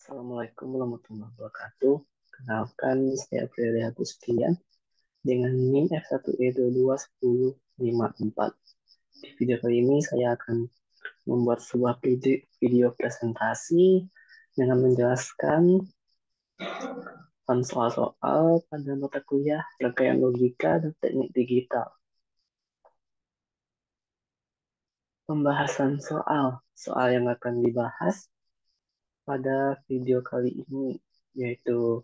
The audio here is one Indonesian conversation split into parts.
Assalamualaikum warahmatullahi wabarakatuh. Kenalkan, saya Freddy Agustian dengan NIM F1E221054. Di video kali ini saya akan membuat sebuah video presentasi dengan menjelaskan soal-soal pada mata kuliah rangkaian logika dan teknik digital. Pembahasan soal yang akan dibahas pada video kali ini yaitu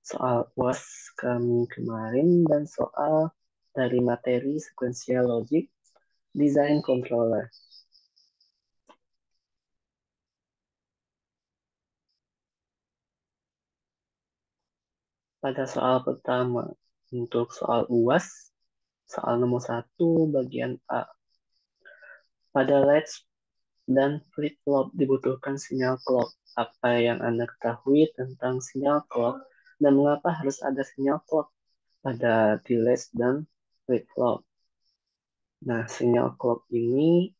soal UAS kami kemarin dan soal dari materi sequential logic design controller. Pada soal pertama, untuk soal UAS, soal nomor 1 bagian A. Pada latch dan flip-flop dibutuhkan sinyal clock. Apa yang Anda ketahui tentang sinyal clock dan mengapa harus ada sinyal clock pada di latch dan flip-flop? Nah, sinyal clock ini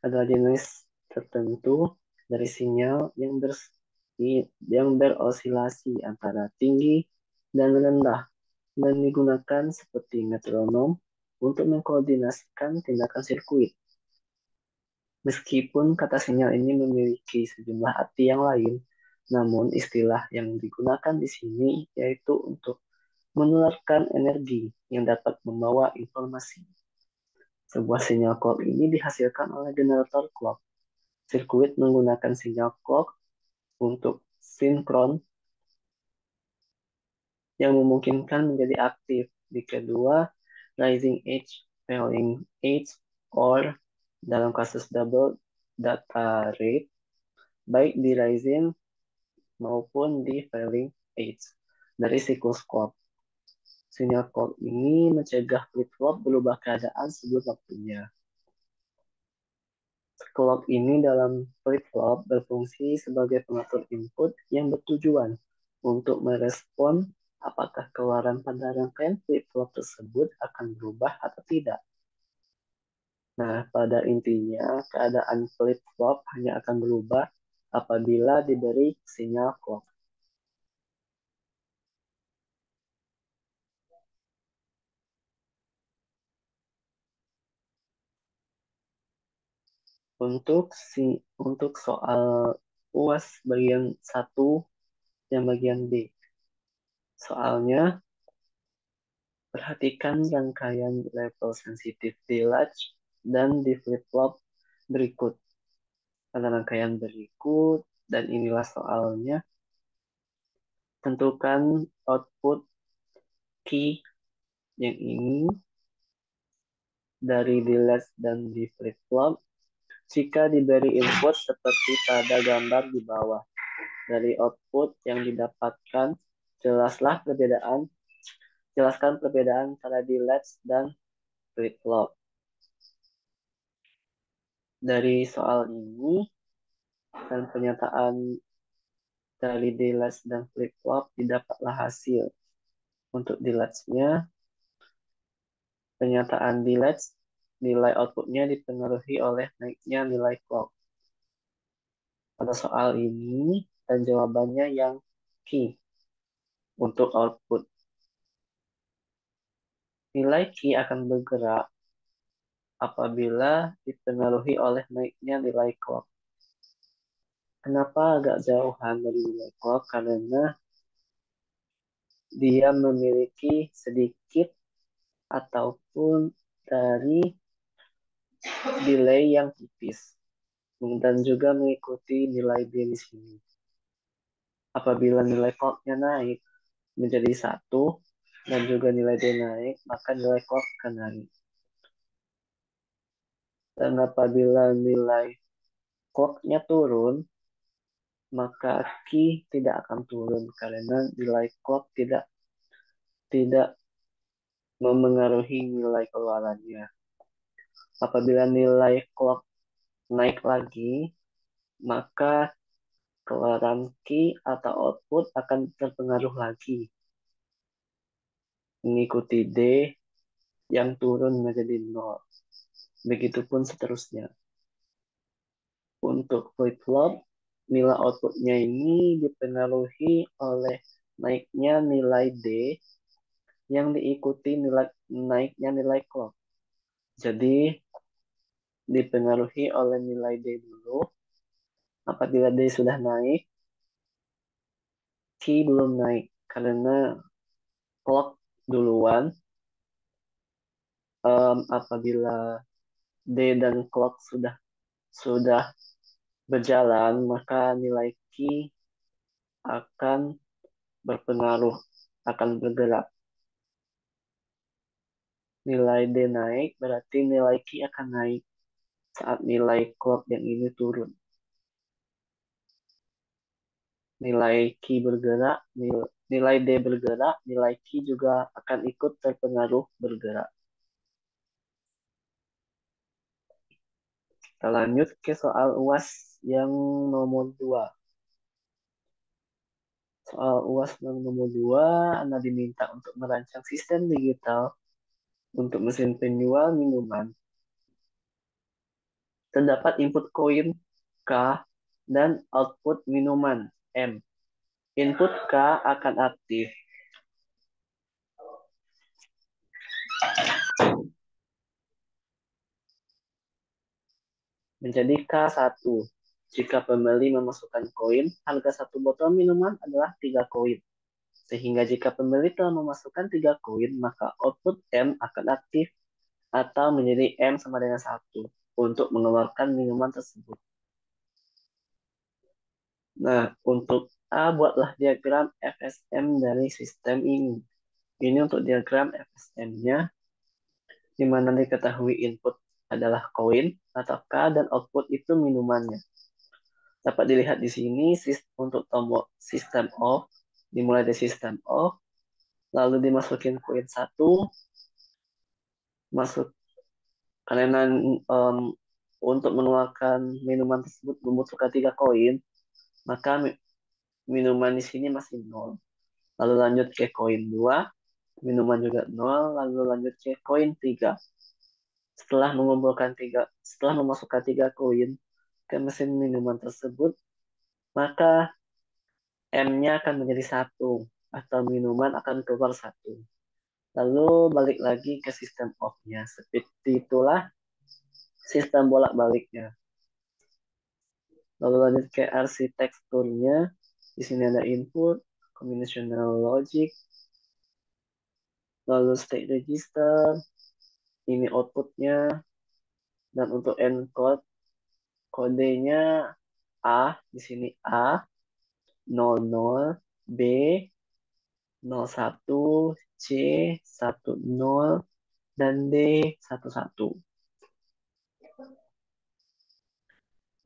adalah jenis tertentu dari sinyal yang berosilasi antara tinggi dan rendah dan digunakan seperti metronom untuk mengkoordinasikan tindakan sirkuit. Meskipun kata sinyal ini memiliki sejumlah arti yang lain, namun istilah yang digunakan di sini yaitu untuk menularkan energi yang dapat membawa informasi. Sebuah sinyal clock ini dihasilkan oleh generator clock. Sirkuit menggunakan sinyal clock untuk sinkron yang memungkinkan menjadi aktif di kedua rising edge, falling edge, or dalam kasus double data rate, baik di rising maupun di falling edge dari siklus clock. Sinyal clock ini mencegah flip-flop berubah keadaan sebelum waktunya. Clock ini dalam flip-flop berfungsi sebagai pengatur input yang bertujuan untuk merespon apakah keluaran pada rangkaian flip-flop tersebut akan berubah atau tidak. Nah, pada intinya, keadaan flip-flop hanya akan berubah apabila diberi sinyal clock. Untuk soal UAS bagian 1 yang bagian B. Soalnya, perhatikan rangkaian level sensitif di latch dan di flip-flop berikut. Pada rangkaian berikut, dan inilah soalnya, tentukan output key yang ini dari di latch dan di flip-flop jika diberi input seperti pada gambar di bawah. Dari output yang didapatkan, jelaskan perbedaan antara di latch dan flip-flop. Dari soal ini dan pernyataan dari di latch dan flip-flop didapatlah hasil. Untuk di latch-nya, pernyataan di latch, nilai outputnya dipengaruhi oleh naiknya nilai clock. Pada soal ini, dan jawabannya yang key untuk output. Nilai key akan bergerak apabila dipengaruhi oleh naiknya nilai clock. Kenapa agak jauhan dari nilai clock? Karena dia memiliki sedikit ataupun dari delay yang tipis dan juga mengikuti nilai B di sini. Apabila nilai clock-nya naik menjadi 1 dan juga nilai D naik, maka nilai clock akan naik. Dan apabila nilai clock-nya turun, maka key tidak akan turun karena nilai clock tidak memengaruhi nilai keluarannya. Apabila nilai clock naik lagi, maka keluaran key atau output akan terpengaruh lagi. Mengikuti D yang turun menjadi 0. Begitupun seterusnya. Untuk flip-flop, nilai outputnya ini dipengaruhi oleh naiknya nilai D yang diikuti naiknya nilai clock. Jadi dipengaruhi oleh nilai D dulu. Apabila D sudah naik, Q belum naik karena clock duluan. Apabila D dan clock sudah berjalan, maka nilai Q akan berpengaruh, akan bergerak. Nilai D naik, berarti nilai Q akan naik saat nilai clock yang ini turun. Nilai Q bergerak, nilai D bergerak, nilai Q juga akan ikut terpengaruh bergerak. Kita lanjut ke soal UAS yang nomor 2. Soal UAS yang nomor 2, Anda diminta untuk merancang sistem digital untuk mesin penjual minuman. Terdapat input koin K dan output minuman M. Input K akan aktif menjadi K1. Jika pembeli memasukkan koin, harga satu botol minuman adalah 3 koin. Sehingga jika pembeli telah memasukkan 3 koin, maka output M akan aktif atau menjadi M sama dengan 1 untuk mengeluarkan minuman tersebut. Nah, untuk A, buatlah diagram FSM dari sistem ini. Ini untuk diagram FSM-nya, di mana diketahui input adalah koin atau K dan output itu minumannya. Dapat dilihat di sini untuk tombol sistem off, dimulai dari sistem off, lalu dimasukin koin 1, masuk karena untuk mengeluarkan minuman tersebut membutuhkan 3 koin, maka minuman di sini masih 0. Lalu lanjut ke koin 2, minuman juga 0, lalu lanjut ke koin 3. Setelah memasukkan 3 koin ke mesin minuman tersebut, maka M-nya akan menjadi 1 atau minuman akan keluar 1. Lalu balik lagi ke sistem off-nya. Seperti itulah sistem bolak-baliknya. Lalu lanjut ke arsitekturnya. Di sini ada input, combinational logic, lalu state register, ini outputnya, dan untuk encode kodenya A, di sini A, 00, B, 01, C, 10, dan D, 11.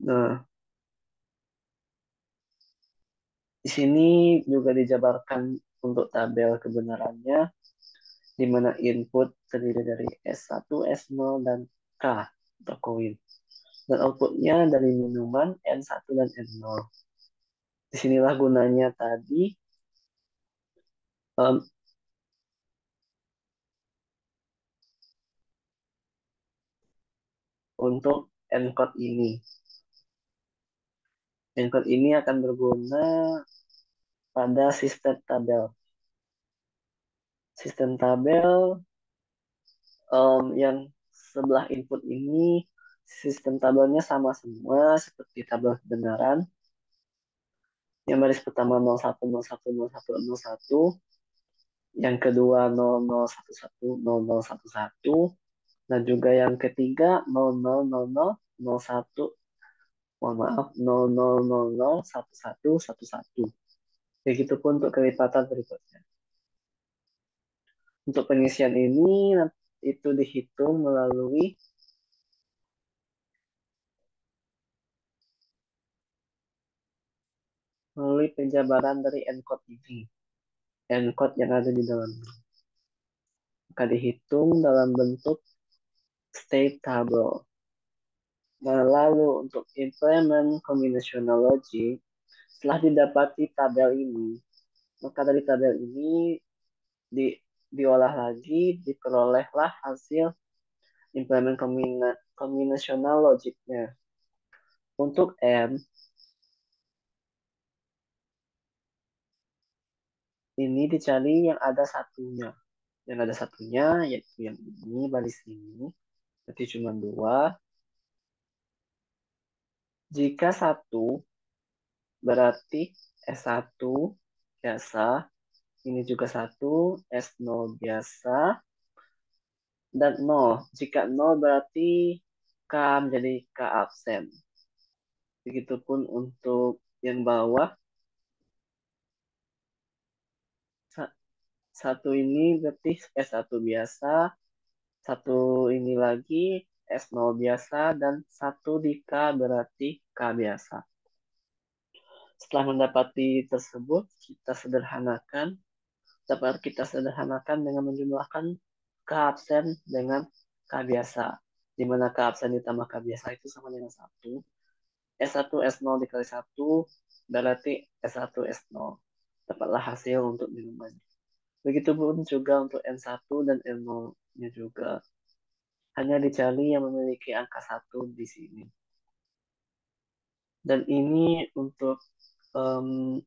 Nah, di sini juga dijabarkan untuk tabel kebenarannya, di mana input terdiri dari S1, S0, dan K atau koin. Dan outputnya dari minuman N1 dan N0. Disinilah gunanya tadi um, untuk encode ini. Encode ini akan berguna pada sistem tabel. Sistem tabel yang sebelah input ini, sistem tabelnya sama semua seperti tabel kebenaran. Yang baris pertama 01, 01, 01, 01. Yang kedua 0011, 0011. Dan juga yang ketiga 000001. Mohon maaf, 00001111. Begitupun untuk kelipatan berikutnya. Untuk pengisian ini itu dihitung melalui penjabaran dari encode ini. Encode yang ada di dalamnya. Maka dihitung dalam bentuk state table. Nah, lalu untuk implement combinational logic, setelah didapati tabel ini, maka dari tabel ini di, diolah lagi, diperolehlah hasil implement combinational logicnya. Untuk M, Ini dicari yang ada satunya. Yang ada satunya yaitu yang ini, baris ini. Berarti cuma dua. Jika satu, berarti S1 biasa. Ini juga satu, S0 biasa. Dan nol. Jika nol berarti K menjadi K absen. Begitupun untuk yang bawah. Satu ini berarti S1 biasa. Satu ini lagi S0 biasa. Dan satu di K berarti K biasa. Setelah mendapati tersebut, dapat kita sederhanakan dengan menjumlahkan K absen dengan K biasa. Di mana K absen ditambah K biasa itu sama dengan 1. S1 S0 dikali 1 berarti S1 S0. Dapatlah hasil untuk minumannya. Begitupun juga untuk N1 dan N0-nya juga. Hanya dicari yang memiliki angka 1 di sini. Dan ini untuk um,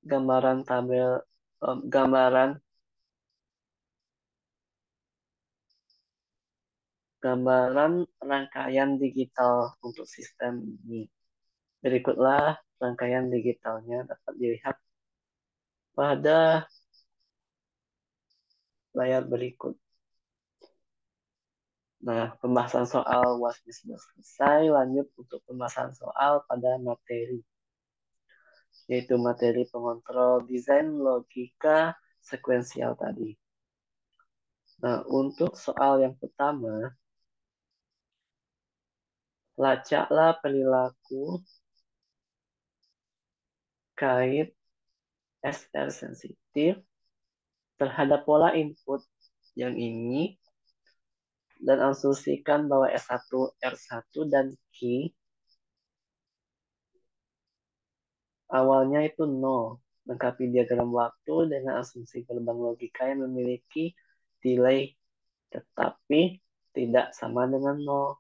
gambaran tabel, gambaran rangkaian digital untuk sistem ini. Berikutlah rangkaian digitalnya dapat dilihat pada layar berikut. Nah, pembahasan soal UASnya sudah selesai. Lanjut untuk pembahasan soal pada materi, yaitu materi pengontrol desain logika sekuensial tadi. Nah, untuk soal yang pertama, lacaklah perilaku kait SR sensitif terhadap pola input yang ini dan asumsikan bahwa S1, R1, dan Q awalnya itu 0. Lengkapi diagram waktu dengan asumsi gelombang logika yang memiliki delay tetapi tidak sama dengan 0.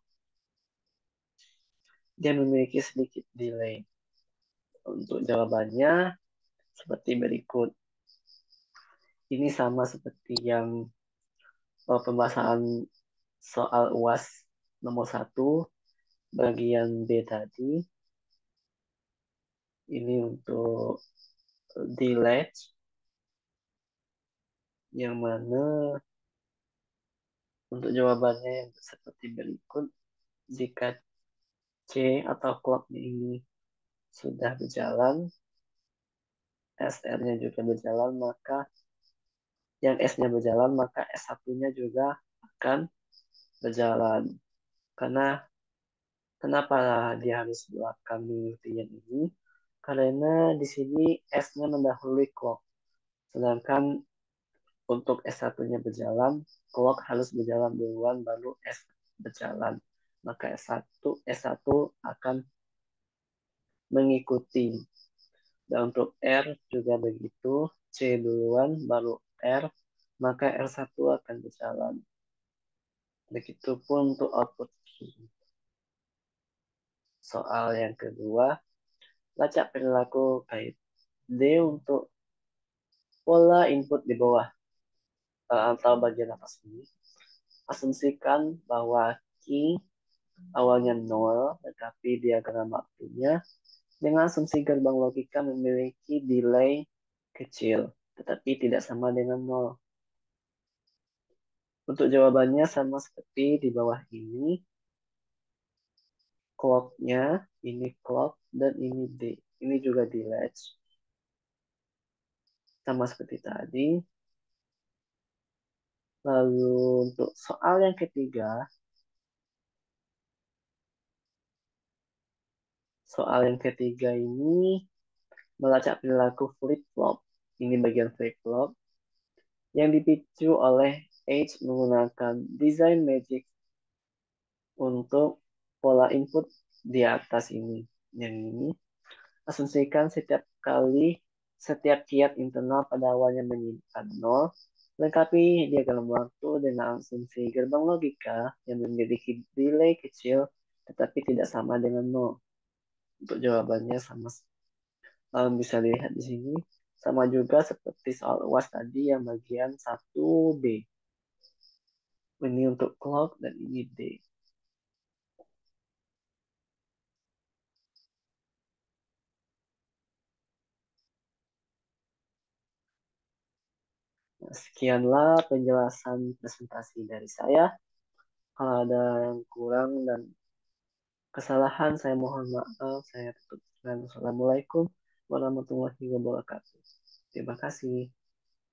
Dia memiliki sedikit delay. Untuk jawabannya seperti berikut. Ini sama seperti yang pembahasan soal UAS nomor 1 bagian B tadi. Ini untuk delay yang mana untuk jawabannya yang seperti berikut. Jika C atau clocknya ini sudah berjalan, SR-nya juga berjalan, maka yang S-nya berjalan, maka S1-nya juga akan berjalan. Karena kenapa dia harus belakang mengikuti yang ini? Karena di sini S-nya mendahului clock. Sedangkan untuk S1-nya berjalan, clock harus berjalan duluan baru S berjalan. Maka S1 akan mengikuti. Dan untuk R juga begitu. C duluan baru R, maka R1 akan berjalan. Begitupun untuk output key. Soal yang kedua, lacak perilaku kait D untuk pola input di bawah atau bagian atas ini. Asumsikan bahwa key awalnya 0, tetapi diagram waktunya dengan asumsi gerbang logika memiliki delay kecil, tetapi tidak sama dengan 0. Untuk jawabannya sama seperti di bawah ini. Clock-nya, ini clock, dan ini D. Ini juga di latch. Sama seperti tadi. Lalu untuk soal yang ketiga, ini melacak perilaku flip-flop. Ini bagian flip-flop yang dipicu oleh H menggunakan design magic untuk pola input di atas ini. Yang ini, asumsikan setiap kiat internal pada awalnya menyimpan 0. Lengkapi diagram waktu dengan asumsi gerbang logika yang memiliki delay kecil tetapi tidak sama dengan 0. Untuk jawabannya sama bisa dilihat di sini Sama juga seperti soal UAS tadi yang bagian 1B. Ini untuk clock dan ini D. Nah, sekianlah penjelasan presentasi dari saya. Kalau ada yang kurang dan kesalahan, saya mohon maaf. Saya tutup dengan Assalamualaikum warahmatullahi wabarakatuh. Terima kasih.